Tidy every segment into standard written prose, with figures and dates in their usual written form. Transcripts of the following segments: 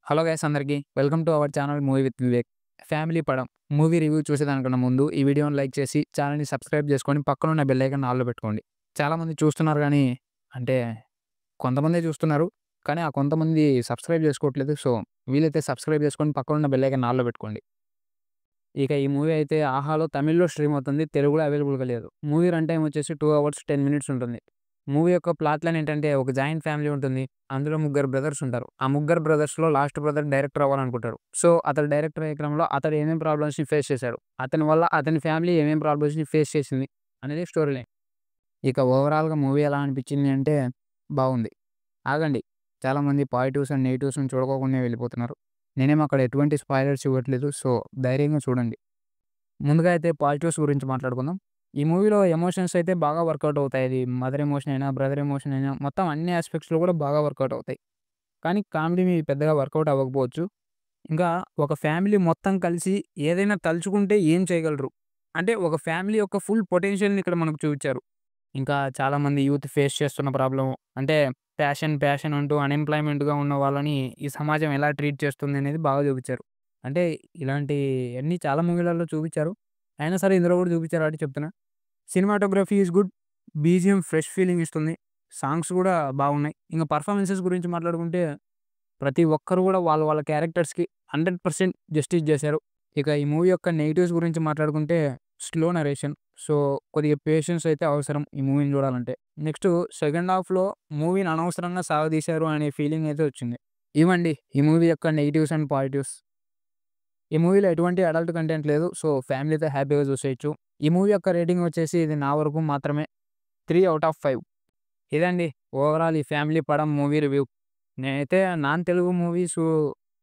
Hello guys అందరికీ welcome to our channel movie with Vivek. Family Padam movie review చూసేదానికన్నా ముందు ఈ వీడియోని లైక్ చేసి ఛానల్‌ని సబ్స్క్రైబ్ చేసుకొని పక్కనున్న బెల్ ఐకాన్ ఆల్‌లో పెట్టుకోండి. చాలామంది చూస్తున్నారు గానీ అంటే కొంతమందే చూస్తున్నారు. కానీ ఆ కొంతమంది సబ్స్క్రైబ్ చేసుకోవట్లేదు. సో, వీలైతే సబ్స్క్రైబ్ చేసుకొని పక్కనున్న బెల్ ఐకాన్ ఆల్‌లో పెట్టుకోండి. ఇక ఈ మూవీ అయితే ఆహాలో తమిళ్‌లో స్ట్రీమ్ అవుతుంది. తెలుగులో అవైలబుల్‌గా లేదు. మూవీ రన్ టైమ్ వచ్చేసి 2 అవర్స్ 10 మినిట్స్ ఉంటుంది. మూవీ యొక్క ప్లాట్ లైన్ ఏంటంటే ఒక జాయింట్ ఫ్యామిలీ ఉంటుంది. అందులో ముగ్గురు బ్రదర్స్ ఉంటారు. ఆ ముగ్గురు బ్రదర్స్‌లో లాస్ట్ బ్రదర్ డైరెక్టర్ అవ్వాలనుకుంటాడు. సో, అతడు డైరెక్టర్ అయ్యే క్రమంలో అతడు ఏమేం ప్రాబ్లమ్స్‌ని ఫేస్ చేశాడు. అతని వల్ల అతని ఫ్యామిలీ ఏమేం ప్రాబ్లమ్స్‌ని ఫేస్ చేసింది అనేది స్టోరీ లైన్. ఇక ఓవరాల్‌గా మూవీ ఎలా అనిపించింది అంటే బాగుంది. ఆగండి. చాలామంది పాజిటివ్స్ అండ్ నెగెటివ్స్‌ని చూడకోకుండా వెళ్ళిపోతున్నారు. నేనేమి అక్కడ ఎటువంటి స్పాయిలర్స్ ఇవ్వట్లేదు. సో, ధైర్యంగా చూడండి. ముందుగా అయితే పాజిటివ్స్ గురించి మాట్లాడుకుందాం. ఈ మూవీలో ఎమోషన్స్ అయితే బాగా వర్కౌట్ అవుతాయి. అది మదర్ ఎమోషన్ అయినా, బ్రదర్ ఎమోషన్ అయినా మొత్తం అన్ని యాస్పెక్ట్స్‌లో కూడా బాగా వర్కౌట్ అవుతాయి. కానీ కామెడీ పెద్దగా వర్కౌట్ అవ్వకపోవచ్చు. ఇంకా ఒక ఫ్యామిలీ మొత్తం కలిసి ఏదైనా తలుచుకుంటే ఏం చేయగలరు? అంటే ఒక ఫ్యామిలీ యొక్క ఫుల్ పొటెన్షియల్‌ని ఇక్కడ మనకు చూపించారు. ఇంకా చాలామంది యూత్ ఫేస్ చేస్తున్న ప్రాబ్లమ్ అంటే ప్యాషన్ అంటూ అన్‌ఎంప్లాయ్‌మెంట్‌గా ఉన్న వాళ్ళని ఈ సమాజం ఎలా ట్రీట్ చేస్తుంది అనేది బాగా చూపించారు. అంటే ఇలాంటియన్నీ చాలా మూవీలలో చూపించారు. అయినా సరే ఇందులో కూడా చూపించారు కాబట్టి చెప్తున్నా. Cinematography is good. BGM fresh feeling ఇస్తుంది. సాంగ్స్ కూడా బాగున్నాయి. ఇంక పెర్ఫార్మన్సెస్ గురించి మాట్లాడుకుంటే ప్రతి ఒక్కరు కూడా వాళ్ళ క్యారెక్టర్స్‌కి 100% జస్టిస్ చేశారు. ఇక ఈ మూవీ యొక్క నెగెటివ్స్ గురించి మాట్లాడుకుంటే స్లో నరేషన్. సో, కొద్దిగా పేషెన్స్ అయితే అవసరం ఈ మూవీని చూడాలంటే. నెక్స్ట్ సెకండ్ హాఫ్‌లో మూవీని అనవసరంగా సాగదీశారు అనే ఫీలింగ్ అయితే వచ్చింది. ఇవండి ఈ మూవీ యొక్క నెగెటివ్స్ అండ్ పాజిటివ్స్. ఈ మూవీలో ఎటువంటి అడల్ట్ కంటెంట్ లేదు. సో, ఫ్యామిలీతో హ్యాపీగా చూసేయొచ్చు. ఈ మూవీ యొక్క రేటింగ్ వచ్చేసి ఇది నా వరకు మాత్రమే 3/5. ఇదండి ఓవరాల్ ఈ ఫ్యామిలీ పడం మూవీ రివ్యూ. నేనైతే నాన్ తెలుగు మూవీసు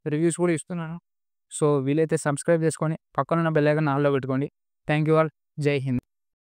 రివ్యూస్ కూడా ఇస్తున్నాను. సో, వీలైతే సబ్స్క్రైబ్ చేసుకొని పక్కనున్న బెల్ ఐకాన్ ఆల్‌లో పెట్టుకోండి. Thank you all. జై హింద్.